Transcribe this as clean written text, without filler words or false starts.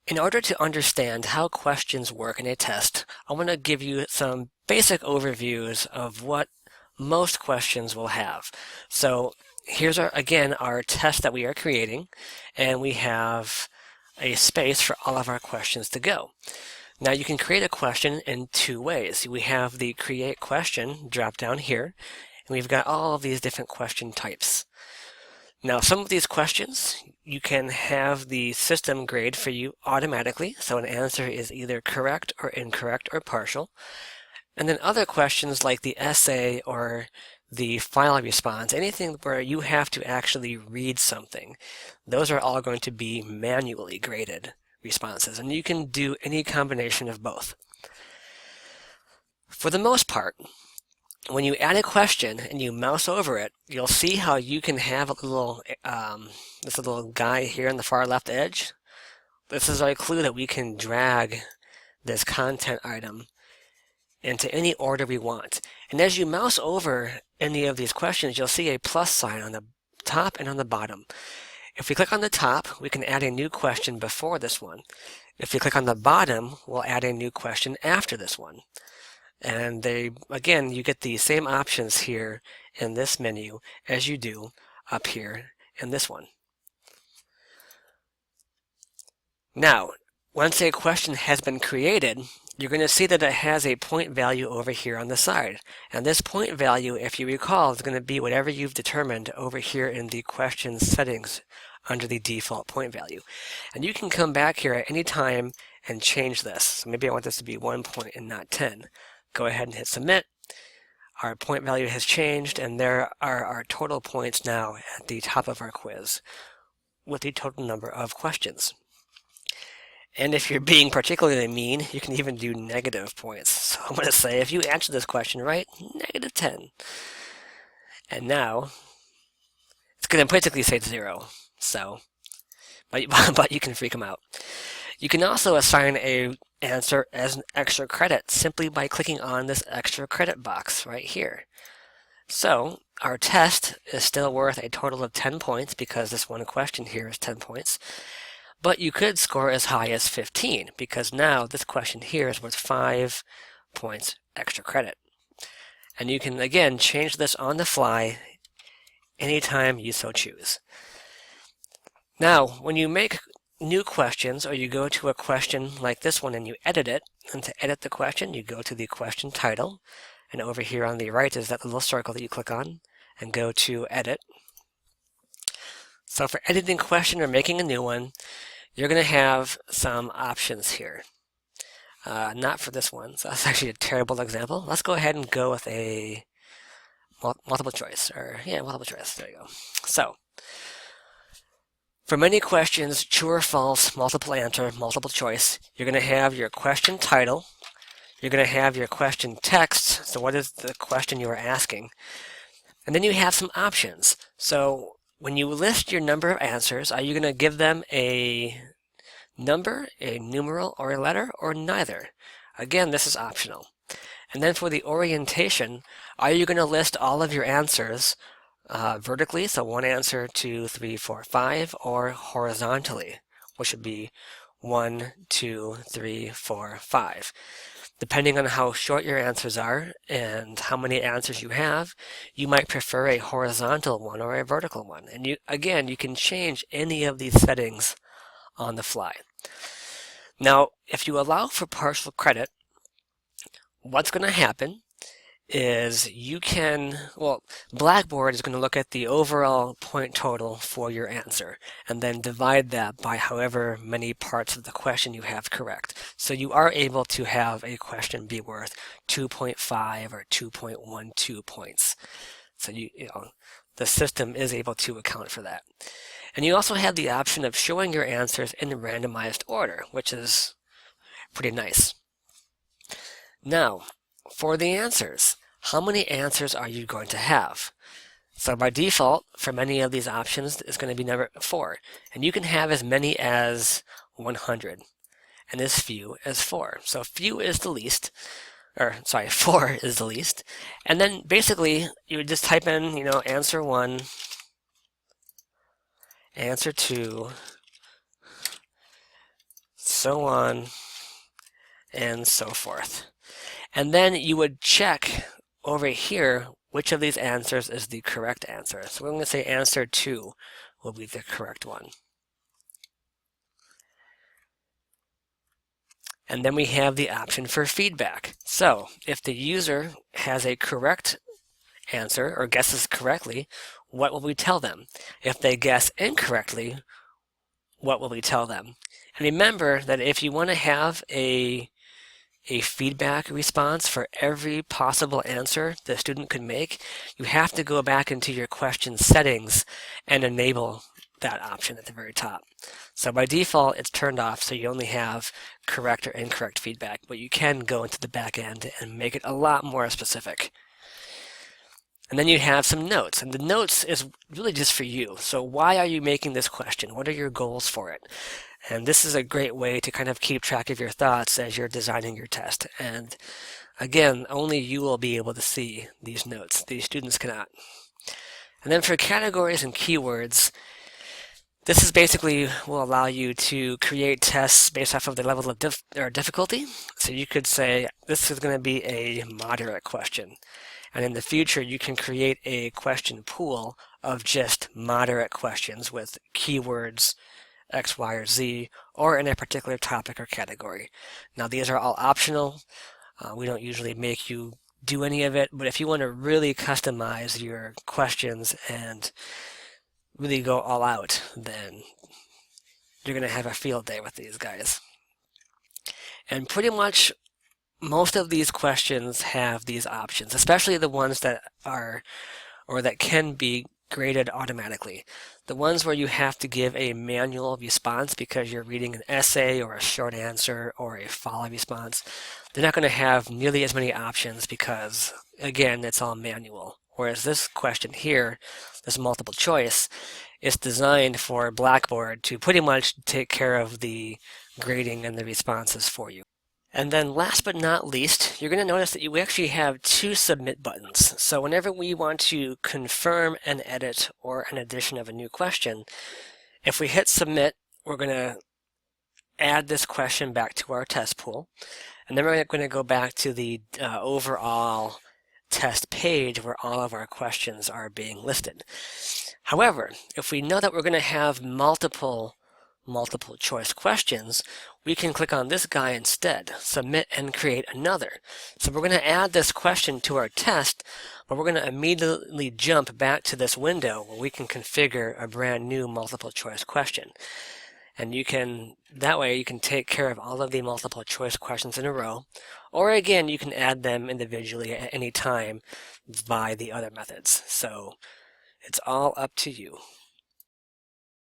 In order to understand how questions work in a test, I want to give you some basic overviews of what most questions will have. So here's again our test that we are creating, and we have a space for all of our questions to go. Now you can create a question in two ways. We have the create question drop down here, and we've got all of these different question types. Now, some of these questions you can have the system grade for you automatically, so an answer is either correct or incorrect or partial. And then other questions like the essay or the file response, anything where you have to actually read something, those are all going to be manually graded responses, and you can do any combination of both. For the most part, when you add a question and you mouse over it, you'll see how you can have a little this little guy here on the far left edge. This is our clue that we can drag this content item into any order we want. And as you mouse over any of these questions, you'll see a plus sign on the top and on the bottom. If we click on the top, we can add a new question before this one. If we click on the bottom, we'll add a new question after this one. And again, you get the same options here in this menu as you do up here in this one. Now, once a question has been created, you're going to see that it has a point value over here on the side. And this point value, if you recall, is going to be whatever you've determined over here in the question settings under the default point value. And you can come back here at any time and change this. So maybe I want this to be 1 point and not 10. Go ahead and hit submit. Our point value has changed, and there are our total points now at the top of our quiz with the total number of questions. And if you're being particularly mean, you can even do negative points. So I'm going to say if you answer this question right, -10. And now it's going to basically say 0. So, but you can freak them out. You can also assign a answer as an extra credit simply by clicking on this extra credit box right here. So our test is still worth a total of 10 points because this one question here is 10 points. But you could score as high as 15 because now this question here is worth 5 points extra credit. And you can again change this on the fly anytime you so choose. Now, when you make new questions, or you go to a question like this one and you edit it, and to edit the question, you go to the question title, and over here on the right is that little circle that you click on, and go to edit. So for editing question or making a new one, you're going to have some options here. Not for this one, so that's actually a terrible example. Let's go ahead and go with a multiple choice, multiple choice, there you go. So, for many questions, true or false, multiple answer, multiple choice, you're going to have your question title, you're going to have your question text, so what is the question you are asking, and then you have some options. So when you list your number of answers, are you going to give them a number, a numeral, or a letter, or neither? Again, this is optional. And then for the orientation, are you going to list all of your answers vertically, so one answer, 2, 3, 4, 5, or horizontally, which would be 1, 2, 3, 4, 5. Depending on how short your answers are and how many answers you have, you might prefer a horizontal one or a vertical one. And you can change any of these settings on the fly. Now, if you allow for partial credit, what's going to happen is Blackboard is going to look at the overall point total for your answer and then divide that by however many parts of the question you have correct. So you are able to have a question be worth 2.5 or 2.12 points. So the system is able to account for that. And you also have the option of showing your answers in randomized order, which is pretty nice. Now, for the answers, how many answers are you going to have? So by default, for many of these options, it's going to be number 4. And you can have as many as 100, and as few as 4. So few is the least, 4 is the least. And then basically, you would just type in, answer 1, answer 2, so on and so forth. And then you would check over here which of these answers is the correct answer. So we're going to say answer 2 will be the correct one. And then we have the option for feedback. So if the user has a correct answer or guesses correctly, what will we tell them? If they guess incorrectly, what will we tell them? And remember that if you want to have a feedback response for every possible answer the student could make, you have to go back into your question settings and enable that option at the very top. So by default, it's turned off, so you only have correct or incorrect feedback, but you can go into the back end and make it a lot more specific. And then you have some notes, and the notes is really just for you. So why are you making this question? What are your goals for it? And this is a great way to kind of keep track of your thoughts as you're designing your test. And again, only you will be able to see these notes. These students cannot. And then for categories and keywords, this is basically will allow you to create tests based off of the level of difficulty. So you could say, this is going to be a moderate question. And in the future, you can create a question pool of just moderate questions with keywords X, Y, or Z, or in a particular topic or category. Now, these are all optional. We don't usually make you do any of it, but if you want to really customize your questions and really go all out, then you're going to have a field day with these guys. And pretty much most of these questions have these options, especially the ones that are or that can be graded automatically. The ones where you have to give a manual response because you're reading an essay or a short answer or a follow response, they're not going to have nearly as many options because, again, it's all manual. Whereas this question here, this multiple choice, is designed for Blackboard to pretty much take care of the grading and the responses for you. And then last but not least, you're going to notice that we actually have 2 submit buttons. So whenever we want to confirm an edit or an addition of a new question, if we hit submit, we're going to add this question back to our test pool. And then we're going to go back to the overall test page where all of our questions are being listed. However, if we know that we're going to have multiple choice questions, we can click on this guy instead, submit and create another. So we're going to add this question to our test, but we're going to immediately jump back to this window where we can configure a brand new multiple choice question. And that way you can take care of all of the multiple choice questions in a row, or again, you can add them individually at any time by the other methods. So it's all up to you.